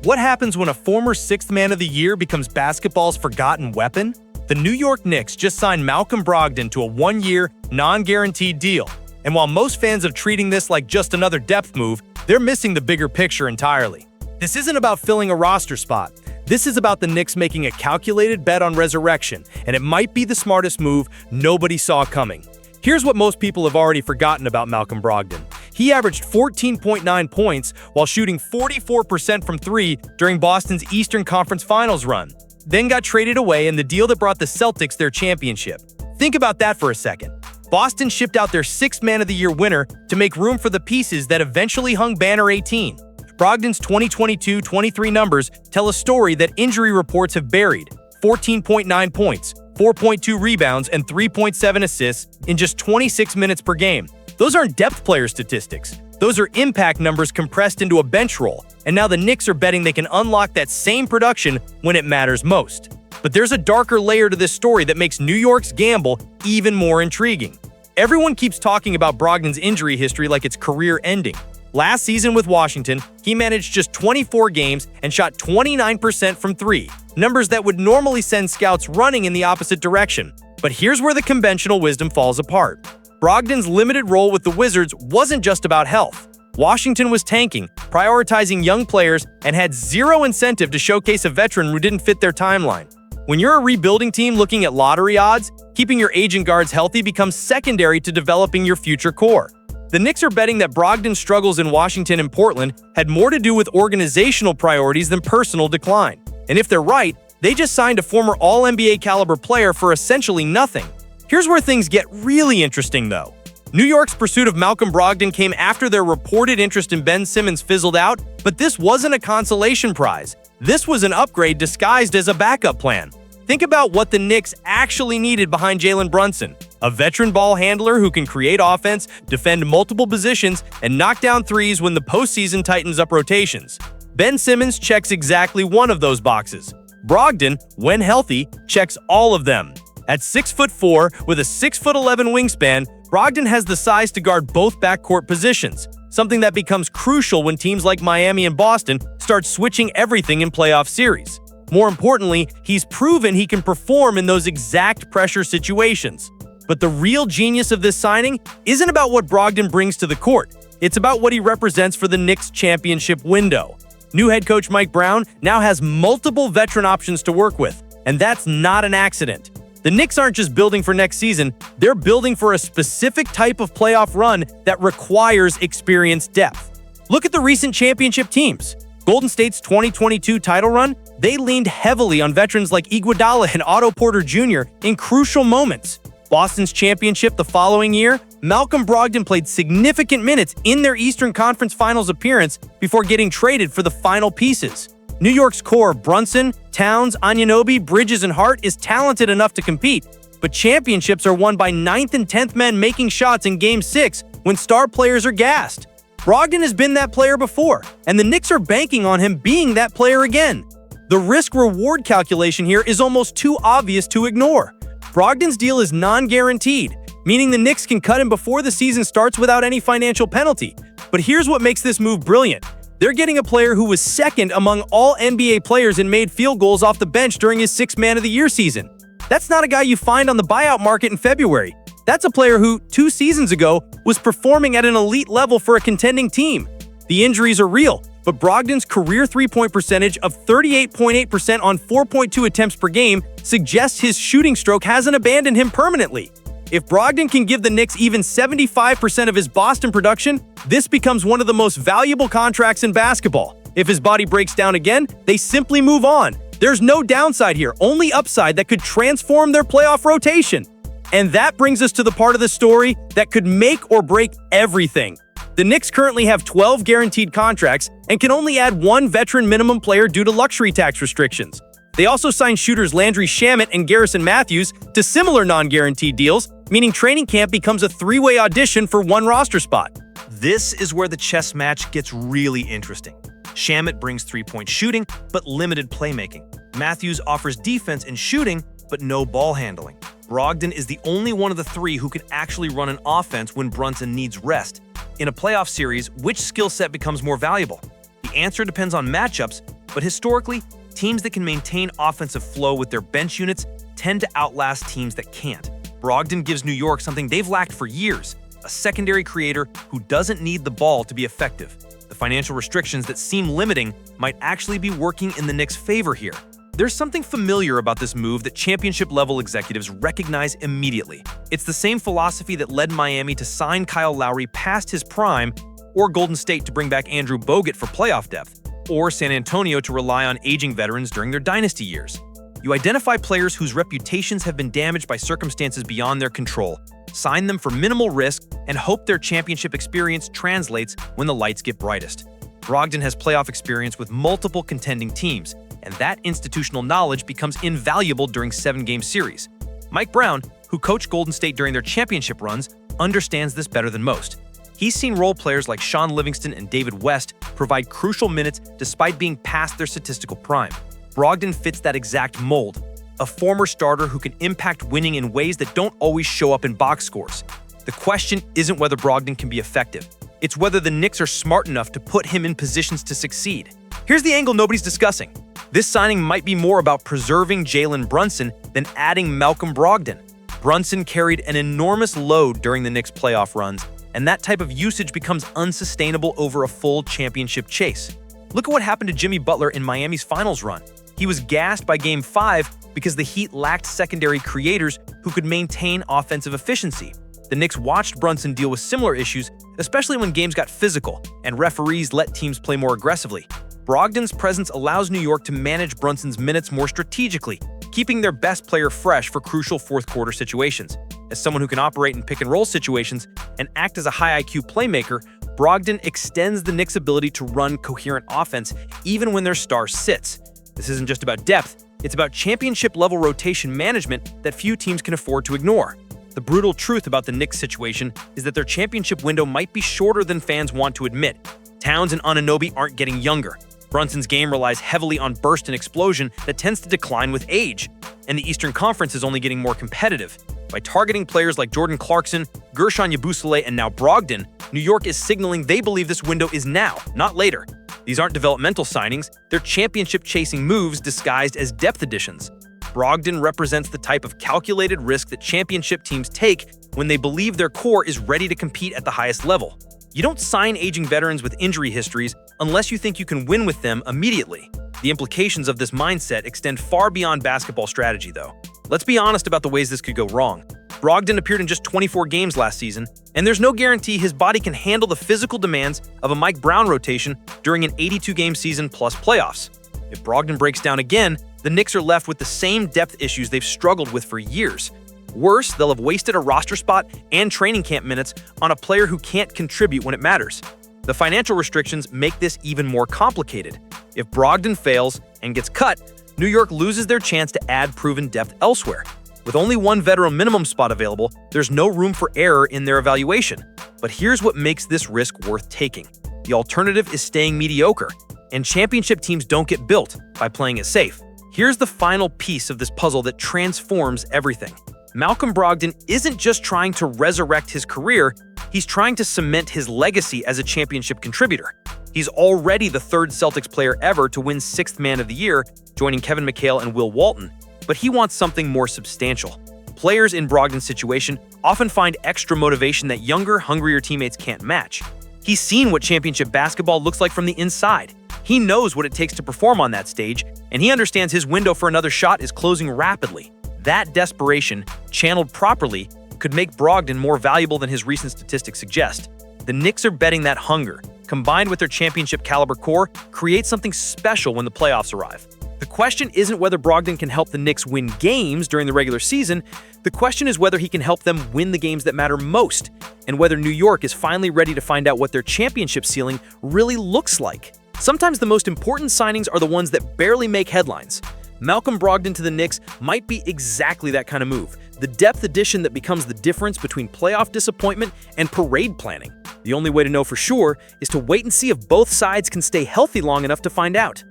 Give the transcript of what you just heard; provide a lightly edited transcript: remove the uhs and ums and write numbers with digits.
What happens when a former sixth man of the year becomes basketball's forgotten weapon? The New York Knicks just signed Malcolm Brogdon to a one-year, non-guaranteed deal. And while most fans are treating this like just another depth move, they're missing the bigger picture entirely. This isn't about filling a roster spot. This is about the Knicks making a calculated bet on resurrection, and it might be the smartest move nobody saw coming. Here's what most people have already forgotten about Malcolm Brogdon. He averaged 14.9 points while shooting 44% from three during Boston's Eastern Conference Finals run, then got traded away in the deal that brought the Celtics their championship. Think about that for a second. Boston shipped out their sixth man of the year winner to make room for the pieces that eventually hung banner 18. Brogdon's 2022-23 numbers tell a story that injury reports have buried: 14.9 points, 4.2 rebounds, and 3.7 assists in just 26 minutes per game. Those aren't depth player statistics. Those are impact numbers compressed into a bench role, and now the Knicks are betting they can unlock that same production when it matters most. But there's a darker layer to this story that makes New York's gamble even more intriguing. Everyone keeps talking about Brogdon's injury history like it's career-ending. Last season with Washington, he managed just 24 games and shot 29% from three, numbers that would normally send scouts running in the opposite direction. But here's where the conventional wisdom falls apart. Brogdon's limited role with the Wizards wasn't just about health. Washington was tanking, prioritizing young players, and had zero incentive to showcase a veteran who didn't fit their timeline. When you're a rebuilding team looking at lottery odds, keeping your aging guards healthy becomes secondary to developing your future core. The Knicks are betting that Brogdon's struggles in Washington and Portland had more to do with organizational priorities than personal decline. And if they're right, they just signed a former All-NBA caliber player for essentially nothing. Here's where things get really interesting, though. New York's pursuit of Malcolm Brogdon came after their reported interest in Ben Simmons fizzled out, but this wasn't a consolation prize. This was an upgrade disguised as a backup plan. Think about what the Knicks actually needed behind Jalen Brunson: a veteran ball handler who can create offense, defend multiple positions, and knock down threes when the postseason tightens up rotations. Ben Simmons checks exactly one of those boxes. Brogdon, when healthy, checks all of them. At 6'4" with a 6'11" wingspan, Brogdon has the size to guard both backcourt positions, something that becomes crucial when teams like Miami and Boston start switching everything in playoff series. More importantly, he's proven he can perform in those exact pressure situations. But the real genius of this signing isn't about what Brogdon brings to the court. It's about what he represents for the Knicks' championship window. New head coach Mike Brown now has multiple veteran options to work with, and that's not an accident. The Knicks aren't just building for next season, they're building for a specific type of playoff run that requires experienced depth. Look at the recent championship teams. Golden State's 2022 title run, they leaned heavily on veterans like Iguodala and Otto Porter Jr. in crucial moments. Boston's championship the following year, Malcolm Brogdon played significant minutes in their Eastern Conference Finals appearance before getting traded for the final pieces. New York's core, Brunson, Towns, Anunoby, Bridges, and Hart, is talented enough to compete, but championships are won by 9th and 10th men making shots in Game 6 when star players are gassed. Brogdon has been that player before, and the Knicks are banking on him being that player again. The risk-reward calculation here is almost too obvious to ignore. Brogdon's deal is non-guaranteed, meaning the Knicks can cut him before the season starts without any financial penalty. But here's what makes this move brilliant. They're getting a player who was second among all NBA players and made field goals off the bench during his sixth man of the year season. That's not a guy you find on the buyout market in February. That's a player who, 2 seasons ago, was performing at an elite level for a contending team. The injuries are real, but Brogdon's career three-point percentage of 38.8% on 4.2 attempts per game suggests his shooting stroke hasn't abandoned him permanently. If Brogdon can give the Knicks even 75% of his Boston production, this becomes one of the most valuable contracts in basketball. If his body breaks down again, they simply move on. There's no downside here, only upside that could transform their playoff rotation. And that brings us to the part of the story that could make or break everything. The Knicks currently have 12 guaranteed contracts and can only add one veteran minimum player due to luxury tax restrictions. They also signed shooters Landry Shamet and Garrison Matthews to similar non-guaranteed deals, meaning training camp becomes a three-way audition for one roster spot. This is where the chess match gets really interesting. Shamet brings three-point shooting, but limited playmaking. Matthews offers defense and shooting, but no ball handling. Brogdon is the only one of the three who can actually run an offense when Brunson needs rest. In a playoff series, which skill set becomes more valuable? The answer depends on matchups, But historically, teams that can maintain offensive flow with their bench units tend to outlast teams that can't. Brogdon gives New York something they've lacked for years: a secondary creator who doesn't need the ball to be effective. The financial restrictions that seem limiting might actually be working in the Knicks' favor here. There's something familiar about this move that championship-level executives recognize immediately. It's the same philosophy that led Miami to sign Kyle Lowry past his prime, or Golden State to bring back Andrew Bogut for playoff depth, or San Antonio to rely on aging veterans during their dynasty years. You identify players whose reputations have been damaged by circumstances beyond their control, sign them for minimal risk, and hope their championship experience translates when the lights get brightest. Brogdon has playoff experience with multiple contending teams, and that institutional knowledge becomes invaluable during 7-game series. Mike Brown, who coached Golden State during their championship runs, understands this better than most. He's seen role players like Sean Livingston and David West provide crucial minutes despite being past their statistical prime. Brogdon fits that exact mold, a former starter who can impact winning in ways that don't always show up in box scores. The question isn't whether Brogdon can be effective. It's whether the Knicks are smart enough to put him in positions to succeed. Here's the angle nobody's discussing. This signing might be more about preserving Jalen Brunson than adding Malcolm Brogdon. Brunson carried an enormous load during the Knicks' playoff runs, and that type of usage becomes unsustainable over a full championship chase. Look at what happened to Jimmy Butler in Miami's finals run. He was gassed by Game 5 because the Heat lacked secondary creators who could maintain offensive efficiency. The Knicks watched Brunson deal with similar issues, especially when games got physical and referees let teams play more aggressively. Brogdon's presence allows New York to manage Brunson's minutes more strategically, keeping their best player fresh for crucial fourth-quarter situations. As someone who can operate in pick-and-roll situations and act as a high-IQ playmaker, Brogdon extends the Knicks' ability to run coherent offense even when their star sits. This isn't just about depth, it's about championship-level rotation management that few teams can afford to ignore. The brutal truth about the Knicks' situation is that their championship window might be shorter than fans want to admit. Towns and Anunoby aren't getting younger. Brunson's game relies heavily on burst and explosion that tends to decline with age, and the Eastern Conference is only getting more competitive. By targeting players like Jordan Clarkson, Gershon Yabusele, and now Brogdon, New York is signaling they believe this window is now, not later. These aren't developmental signings, they're championship-chasing moves disguised as depth additions. Brogdon represents the type of calculated risk that championship teams take when they believe their core is ready to compete at the highest level. You don't sign aging veterans with injury histories unless you think you can win with them immediately. The implications of this mindset extend far beyond basketball strategy, though. Let's be honest about the ways this could go wrong. Brogdon appeared in just 24 games last season, and there's no guarantee his body can handle the physical demands of a Mike Brown rotation during an 82-game season plus playoffs. If Brogdon breaks down again, the Knicks are left with the same depth issues they've struggled with for years. Worse, they'll have wasted a roster spot and training camp minutes on a player who can't contribute when it matters. The financial restrictions make this even more complicated. If Brogdon fails and gets cut, New York loses their chance to add proven depth elsewhere. With only one veteran minimum spot available, there's no room for error in their evaluation. But here's what makes this risk worth taking. The alternative is staying mediocre, and championship teams don't get built by playing it safe. Here's the final piece of this puzzle that transforms everything. Malcolm Brogdon isn't just trying to resurrect his career, he's trying to cement his legacy as a championship contributor. He's already the third Celtics player ever to win 6th Man of the Year, joining Kevin McHale and Will Walton, but he wants something more substantial. Players in Brogdon's situation often find extra motivation that younger, hungrier teammates can't match. He's seen what championship basketball looks like from the inside. He knows what it takes to perform on that stage, and he understands his window for another shot is closing rapidly. That desperation, channeled properly, could make Brogdon more valuable than his recent statistics suggest. The Knicks are betting that hunger, combined with their championship-caliber core, creates something special when the playoffs arrive. The question isn't whether Brogdon can help the Knicks win games during the regular season. The question is whether he can help them win the games that matter most, and whether New York is finally ready to find out what their championship ceiling really looks like. Sometimes the most important signings are the ones that barely make headlines. Malcolm Brogdon to the Knicks might be exactly that kind of move, the depth addition that becomes the difference between playoff disappointment and parade planning. The only way to know for sure is to wait and see if both sides can stay healthy long enough to find out.